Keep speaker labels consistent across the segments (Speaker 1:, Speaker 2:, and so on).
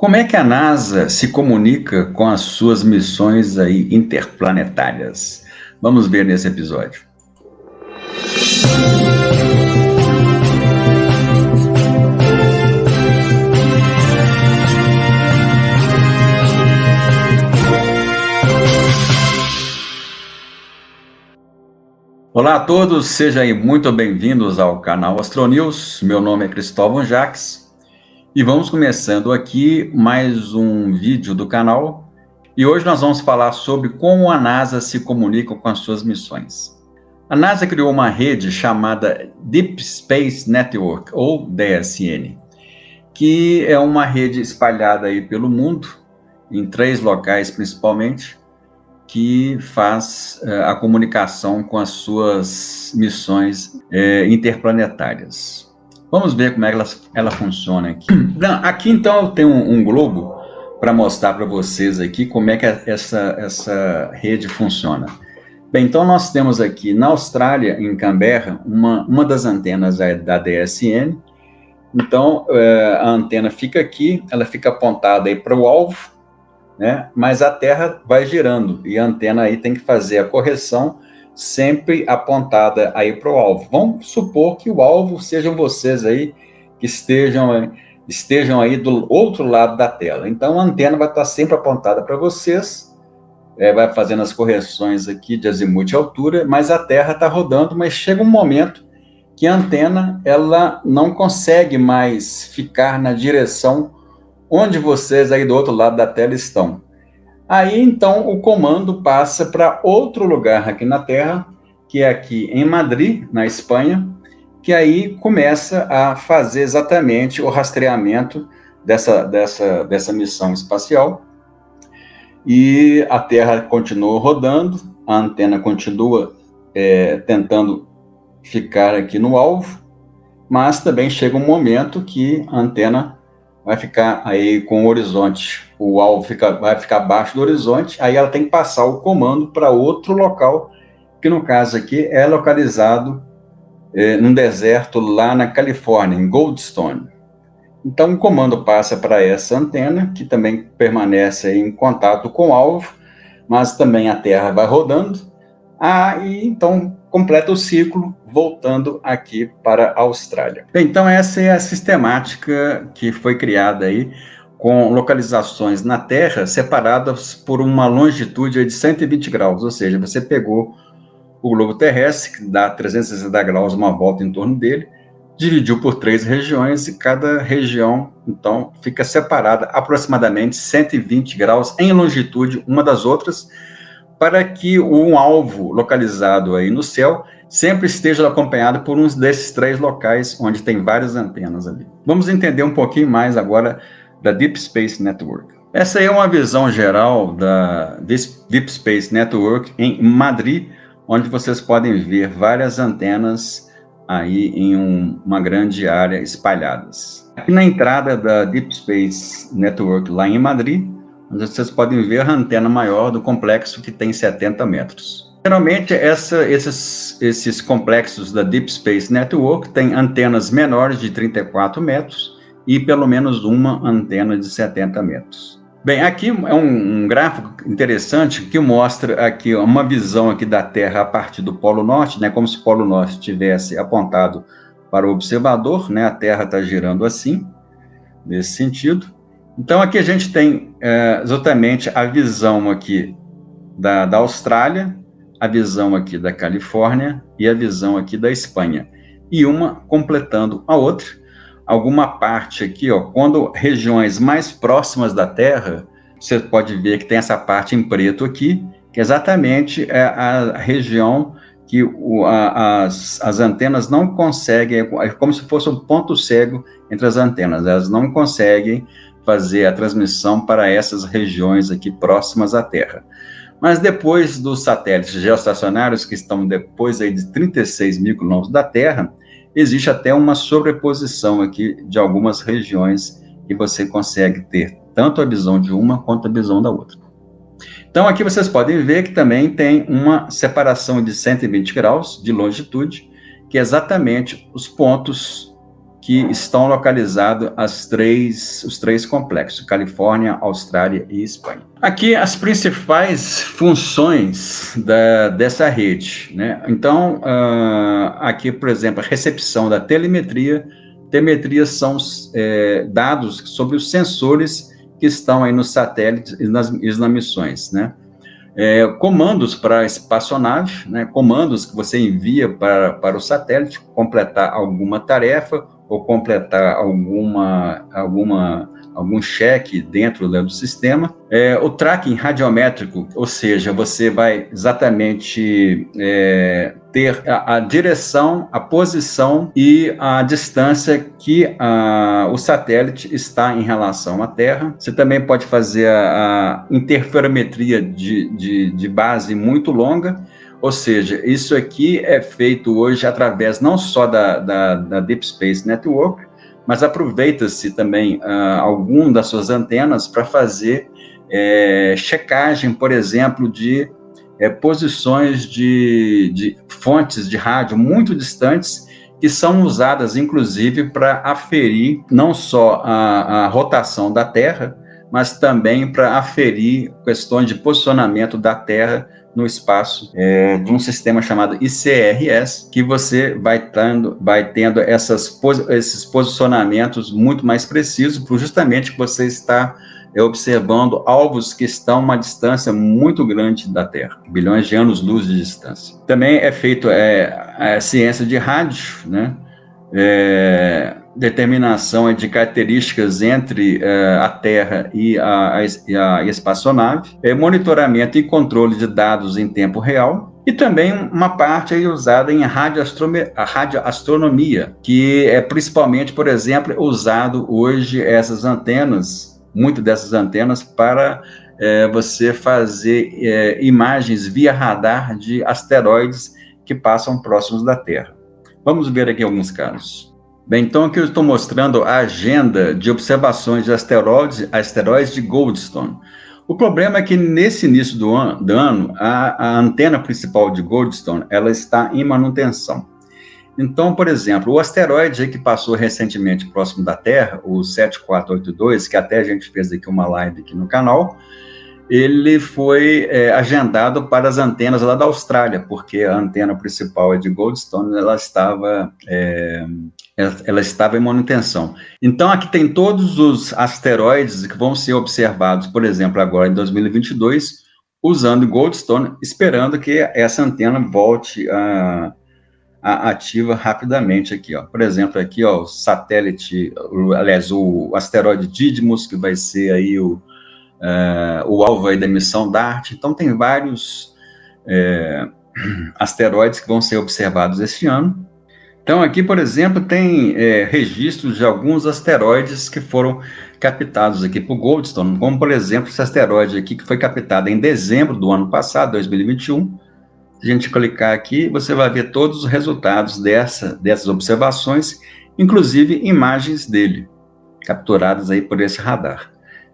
Speaker 1: Como é que a NASA se comunica com as suas missões aí interplanetárias? Vamos ver nesse episódio. Olá a todos, sejam aí muito bem-vindos ao canal Astronews. Meu nome é Cristóvão Jacques e vamos começando aqui mais um vídeo do canal. E hoje nós vamos falar sobre como a NASA se comunica com as suas missões. A NASA criou uma rede chamada Deep Space Network, ou DSN, que é uma rede espalhada aí pelo mundo, em 3 locais principalmente, que faz a comunicação com as suas missões interplanetárias. Vamos ver como é que ela funciona aqui. Aqui então eu tenho um globo para mostrar para vocês aqui como é que essa rede funciona. Bem, então nós temos aqui na Austrália, em Canberra, uma das antenas da DSN. Então a antena fica aqui, ela fica apontada aí para o alvo, né? Mas a Terra vai girando e a antena aí tem que fazer a correção sempre apontada aí para o alvo. Vamos supor que o alvo sejam vocês aí que estejam aí do outro lado da tela. Então a antena vai estar sempre apontada para vocês, vai fazendo as correções aqui de azimuth e altura, mas a Terra está rodando, mas chega um momento que a antena ela não consegue mais ficar na direção onde vocês aí do outro lado da tela estão. Aí, então, o comando passa para outro lugar aqui na Terra, que é aqui em Madrid, na Espanha, que aí começa a fazer exatamente o rastreamento dessa missão espacial. E a Terra continua rodando, a antena continua tentando ficar aqui no alvo, mas também chega um momento que a antena vai ficar aí com o horizonte, o alvo vai ficar abaixo do horizonte, aí ela tem que passar o comando para outro local, que no caso aqui é localizado num deserto lá na Califórnia, em Goldstone. Então o comando passa para essa antena, que também permanece aí em contato com o alvo, mas também a Terra vai rodando, e então completa o ciclo, voltando aqui para a Austrália. Bem, então essa é a sistemática que foi criada aí, com localizações na Terra separadas por uma longitude de 120 graus, ou seja, você pegou o globo terrestre, que dá 360 graus, uma volta em torno dele, dividiu por 3 regiões e cada região, então, fica separada aproximadamente 120 graus em longitude uma das outras, para que um alvo localizado aí no céu sempre esteja acompanhado por um desses 3 locais onde tem várias antenas ali. Vamos entender um pouquinho mais agora da Deep Space Network. Essa aí é uma visão geral da Deep Space Network em Madrid, onde vocês podem ver várias antenas aí em uma grande área espalhadas. Aqui na entrada da Deep Space Network lá em Madrid, onde vocês podem ver a antena maior do complexo, que tem 70 metros. Geralmente, esses complexos da Deep Space Network têm antenas menores de 34 metros e pelo menos uma antena de 70 metros. Bem, aqui é um gráfico interessante que mostra aqui uma visão aqui da Terra a partir do Polo Norte, né, como se o Polo Norte estivesse apontado para o observador, né, a Terra está girando assim, nesse sentido. Então, aqui a gente tem exatamente a visão aqui da Austrália, a visão aqui da Califórnia e a visão aqui da Espanha. E uma completando a outra. Alguma parte aqui, quando regiões mais próximas da Terra, você pode ver que tem essa parte em preto aqui, que exatamente é a região que as antenas não conseguem, é como se fosse um ponto cego entre as antenas, elas não conseguem fazer a transmissão para essas regiões aqui próximas à Terra. Mas depois dos satélites geoestacionários, que estão depois aí de 36 mil quilômetros da Terra, existe até uma sobreposição aqui de algumas regiões que você consegue ter tanto a visão de uma quanto a visão da outra. Então aqui vocês podem ver que também tem uma separação de 120 graus de longitude, que é exatamente os pontos que estão localizados os três complexos, Califórnia, Austrália e Espanha. Aqui as principais funções dessa rede, né? Então, aqui, por exemplo, a recepção da telemetria. Telemetria são dados sobre os sensores que estão aí nos satélites e nas missões, né? Comandos para a espaçonave, né? Comandos que você envia para o satélite completar alguma tarefa ou completar algum cheque dentro do sistema. O tracking radiométrico, ou seja, você vai exatamente ter a direção, a posição e a distância que o satélite está em relação à Terra. Você também pode fazer a interferometria de base muito longa, ou seja, isso aqui é feito hoje através não só da Deep Space Network, mas aproveita-se também algum das suas antenas para fazer checagem, por exemplo, de posições de fontes de rádio muito distantes, que são usadas, inclusive, para aferir não só a rotação da Terra, mas também para aferir questões de posicionamento da Terra no espaço, de um sistema chamado ICRS, que você vai tendo esses posicionamentos muito mais precisos, justamente que você está observando alvos que estão a uma distância muito grande da Terra, bilhões de anos-luz de distância. Também é feito a ciência de rádio, né? Determinação de características entre a Terra e a espaçonave, monitoramento e controle de dados em tempo real, e também uma parte aí usada em radioastronomia, que é principalmente, por exemplo, usado hoje essas antenas, muitas dessas antenas, para você fazer imagens via radar de asteroides que passam próximos da Terra. Vamos ver aqui alguns casos. Bem, então aqui eu estou mostrando a agenda de observações de asteroides de Goldstone. O problema é que nesse início do ano, a antena principal de Goldstone, ela está em manutenção. Então, por exemplo, o asteroide que passou recentemente próximo da Terra, o 7482, que até a gente fez aqui uma live aqui no canal, ele foi agendado para as antenas lá da Austrália, porque a antena principal de Goldstone, ela estava em manutenção. Então, aqui tem todos os asteroides que vão ser observados, por exemplo, agora em 2022, usando Goldstone, esperando que essa antena volte a ativa rapidamente aqui, ó. Por exemplo, aqui, ó, o satélite, aliás, o asteroide Didymos, que vai ser aí o alvo aí da missão DART. Então, tem vários asteroides que vão ser observados este ano. Então, aqui, por exemplo, tem registros de alguns asteroides que foram captados aqui por Goldstone, como, por exemplo, esse asteroide aqui que foi captado em dezembro do ano passado, 2021. Se a gente clicar aqui, você vai ver todos os resultados dessas observações, inclusive imagens dele, capturadas aí por esse radar.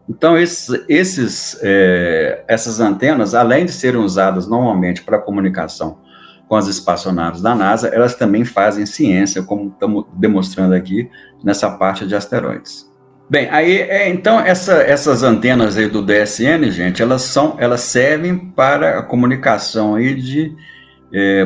Speaker 1: Então, essas antenas, além de serem usadas normalmente para comunicação com as espaçonaves da NASA, elas também fazem ciência, como estamos demonstrando aqui nessa parte de asteroides. Bem, aí, então, essas antenas aí do DSN, gente, elas servem para a comunicação aí de,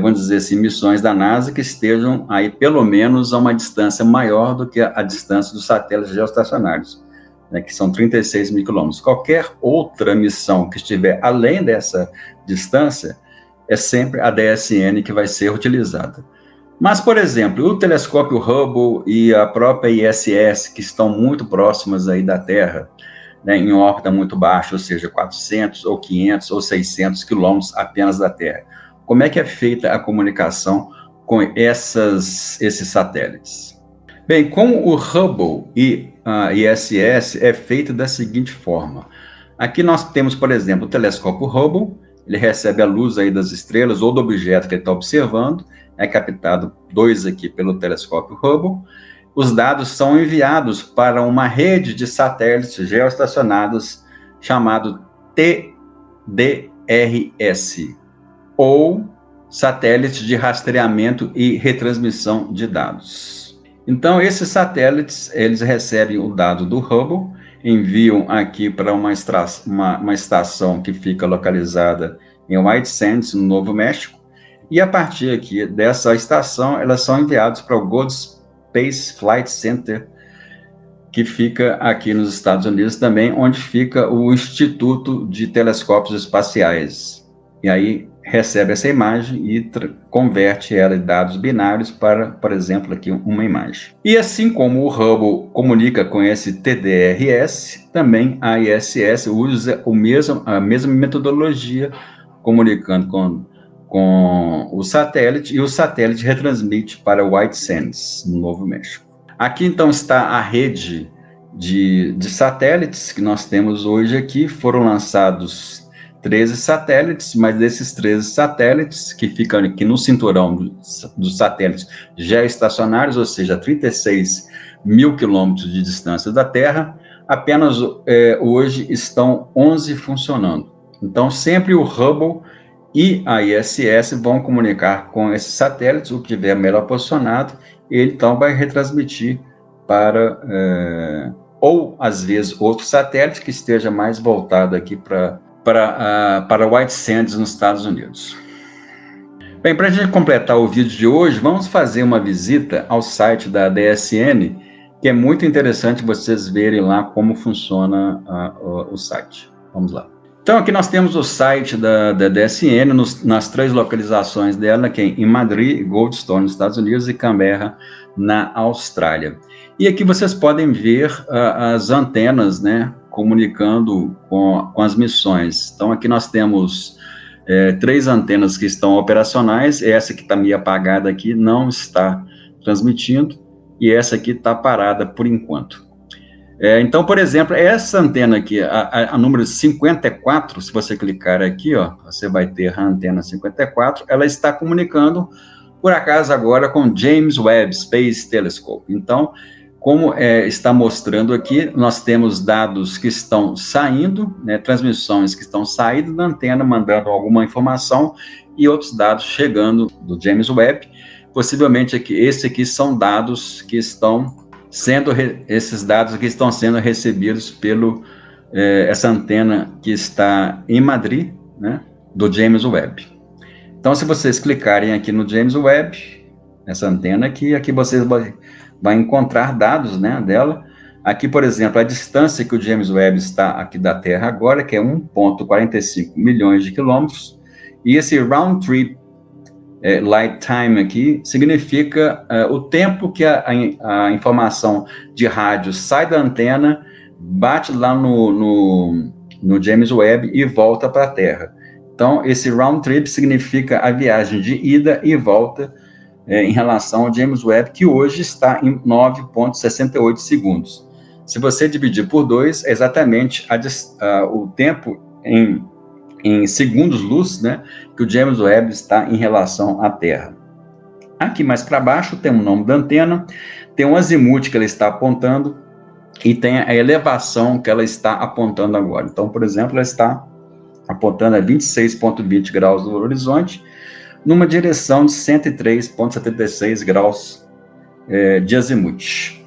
Speaker 1: vamos dizer assim, missões da NASA que estejam aí pelo menos a uma distância maior do que a distância dos satélites geoestacionários, né, que são 36 mil quilômetros. Qualquer outra missão que estiver além dessa distância, é sempre a DSN que vai ser utilizada. Mas, por exemplo, o telescópio Hubble e a própria ISS, que estão muito próximas aí da Terra, né, em órbita muito baixa, ou seja, 400 ou 500 ou 600 quilômetros apenas da Terra. Como é que é feita a comunicação com esses satélites? Bem, com o Hubble e a ISS é feita da seguinte forma. Aqui nós temos, por exemplo, o telescópio Hubble. Ele recebe a luz aí das estrelas ou do objeto que ele está observando, é captado 2 aqui pelo telescópio Hubble. Os dados são enviados para uma rede de satélites geoestacionados chamado TDRS, ou satélite de rastreamento e retransmissão de dados. Então, esses satélites, eles recebem o dado do Hubble, enviam aqui para uma estação que fica localizada em White Sands, no Novo México, e a partir aqui dessa estação, elas são enviadas para o Goddard Space Flight Center, que fica aqui nos Estados Unidos também, onde fica o Instituto de Telescópios Espaciais. E aí recebe essa imagem e converte ela em dados binários para, por exemplo, aqui uma imagem. E assim como o Hubble comunica com esse TDRS, também a ISS usa a mesma metodologia, comunicando com o satélite, e o satélite retransmite para White Sands, no Novo México. Aqui, então, está a rede de satélites que nós temos hoje aqui. Foram lançados 13 satélites, mas desses 13 satélites, que ficam aqui no cinturão dos satélites geoestacionários, ou seja, 36 mil quilômetros de distância da Terra, apenas hoje estão 11 funcionando. Então, sempre o Hubble e a ISS vão comunicar com esses satélites, o que estiver melhor posicionado, ele então vai retransmitir para, ou às vezes, outro satélite que esteja mais voltado aqui para White Sands, nos Estados Unidos. Bem, para a gente completar o vídeo de hoje, vamos fazer uma visita ao site da DSN, que é muito interessante vocês verem lá como funciona o site. Vamos lá. Então, aqui nós temos o site da DSN, nas 3 localizações dela, que é em Madrid, Goldstone, nos Estados Unidos, e Canberra, na Austrália. E aqui vocês podem ver as antenas, né, comunicando com as missões. Então, aqui nós temos 3 antenas que estão operacionais. Essa que está meio apagada aqui não está transmitindo, e essa aqui está parada por enquanto. Então, por exemplo, essa antena aqui, a número 54, se você clicar aqui, ó, você vai ter a antena 54, ela está comunicando, por acaso, agora com James Webb Space Telescope. Então, como está mostrando aqui, nós temos dados que estão saindo, né, transmissões que estão saindo da antena, mandando alguma informação, e outros dados chegando do James Webb. Possivelmente, esses aqui são dados que estão esses dados aqui estão sendo recebidos essa antena que está em Madrid, né, do James Webb. Então, se vocês clicarem aqui no James Webb, essa antena aqui vocês vão encontrar dados, né, dela. Aqui, por exemplo, a distância que o James Webb está aqui da Terra agora, que é 1,45 milhões de quilômetros, e esse round trip light time aqui significa o tempo que a informação de rádio sai da antena, bate lá no James Webb e volta para a Terra. Então, esse round trip significa a viagem de ida e volta em relação ao James Webb, que hoje está em 9,68 segundos. Se você dividir por 2, é exatamente o tempo em segundos-luz, né, que o James Webb está em relação à Terra. Aqui mais para baixo tem o nome da antena, tem um azimuth que ela está apontando e tem a elevação que ela está apontando agora. Então, por exemplo, ela está apontando a 26,20 graus do horizonte, numa direção de 103,76 graus de azimuth.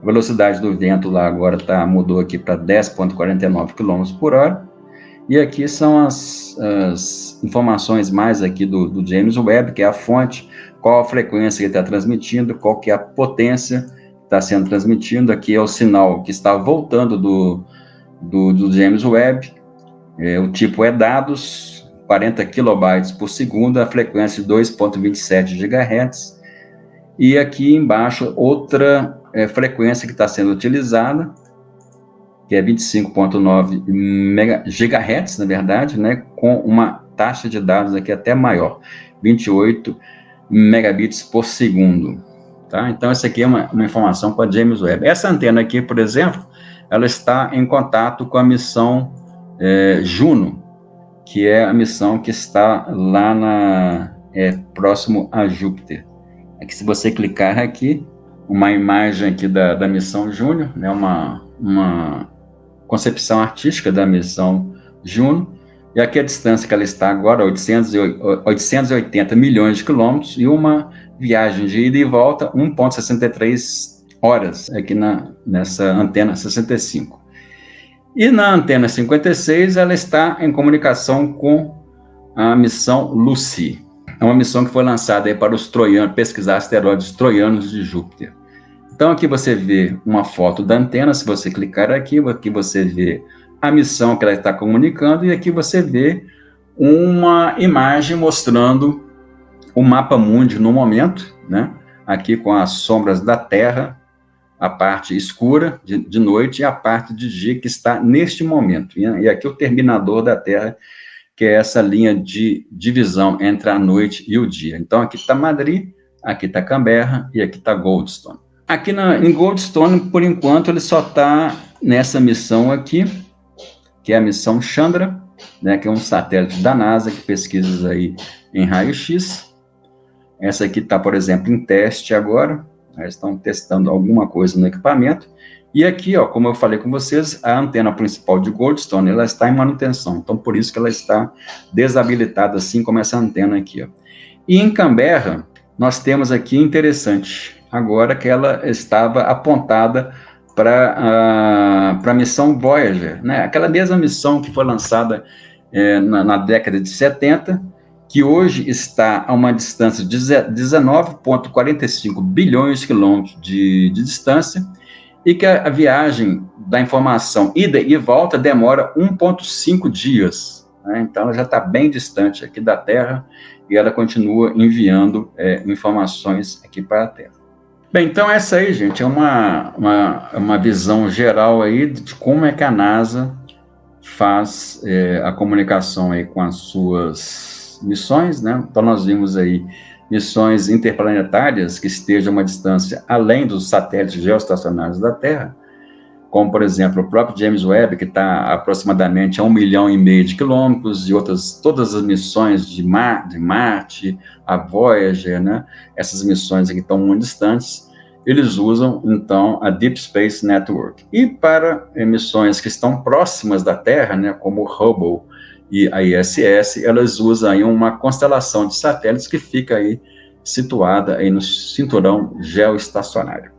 Speaker 1: A velocidade do vento lá agora mudou aqui para 10,49 km por hora. E aqui são as informações mais aqui do James Webb, que é a fonte, qual a frequência que ele está transmitindo, qual que é a potência que está sendo transmitido. Aqui é o sinal que está voltando do James Webb, o tipo é dados, 40 kilobytes por segundo, a frequência de 2,27 GHz. E aqui embaixo outra frequência que está sendo utilizada, que é 25,9 GHz, na verdade, né, com uma taxa de dados aqui até maior, 28 megabits por segundo. Tá? Então, essa aqui é uma informação para James Webb. Essa antena aqui, por exemplo, ela está em contato com a missão Juno, que é a missão que está lá próximo a Júpiter. Aqui, se você clicar aqui, uma imagem aqui da missão Juno, né, uma concepção artística da missão Juno, E aqui a distância que ela está agora, 880 milhões de quilômetros, e uma viagem de ida e volta, 1,63 horas, aqui nessa antena 65. E na antena 56, ela está em comunicação com a missão Lucy. É uma missão que foi lançada aí para os troianos, pesquisar asteroides troianos de Júpiter. Então aqui você vê uma foto da antena, se você clicar aqui você vê a missão que ela está comunicando, e aqui você vê uma imagem mostrando o mapa mundi no momento, né? Aqui com as sombras da Terra, a parte escura de noite e a parte de dia que está neste momento. E aqui o terminador da Terra, que é essa linha de divisão entre a noite e o dia. Então aqui está Madrid, aqui está Canberra e aqui está Goldstone. Aqui em Goldstone, por enquanto, ele só está nessa missão aqui, que é a missão Chandra, né, que é um satélite da NASA que pesquisa aí em raio-x. Essa aqui está, por exemplo, em teste agora. Eles estão testando alguma coisa no equipamento. E aqui, ó, como eu falei com vocês, a antena principal de Goldstone, ela está em manutenção. Então, por isso que ela está desabilitada, assim como essa antena aqui, ó. E em Canberra, nós temos aqui, interessante, agora que ela estava apontada para a missão Voyager, né? Aquela mesma missão que foi lançada na década de 70, que hoje está a uma distância de 19,45 bilhões de quilômetros de distância, e que a viagem da informação ida e volta demora 1,5 dias. Né? Então, ela já está bem distante aqui da Terra, e ela continua enviando informações aqui para a Terra. Bem, então essa aí, gente, é uma visão geral aí de como é que a NASA faz a comunicação aí com as suas missões, né? Então nós vimos aí missões interplanetárias que estejam a uma distância além dos satélites geoestacionários da Terra, como, por exemplo, o próprio James Webb, que está aproximadamente a 1,5 milhão de quilômetros, e todas as missões de Marte, a Voyager, né? Essas missões aqui estão muito distantes, eles usam, então, a Deep Space Network. E para missões que estão próximas da Terra, né, como o Hubble e a ISS, elas usam aí uma constelação de satélites que fica aí situada aí no cinturão geoestacionário.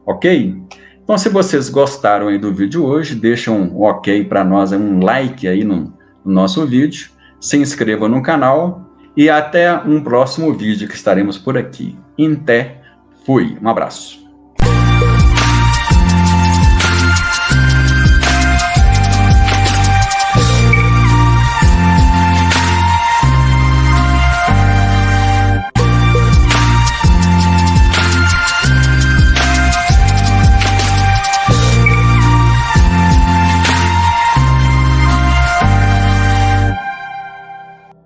Speaker 1: Ok? Então, se vocês gostaram aí do vídeo hoje, deixem um ok para nós, um like aí no nosso vídeo, se inscreva no canal e até um próximo vídeo que estaremos por aqui. Fui, um abraço.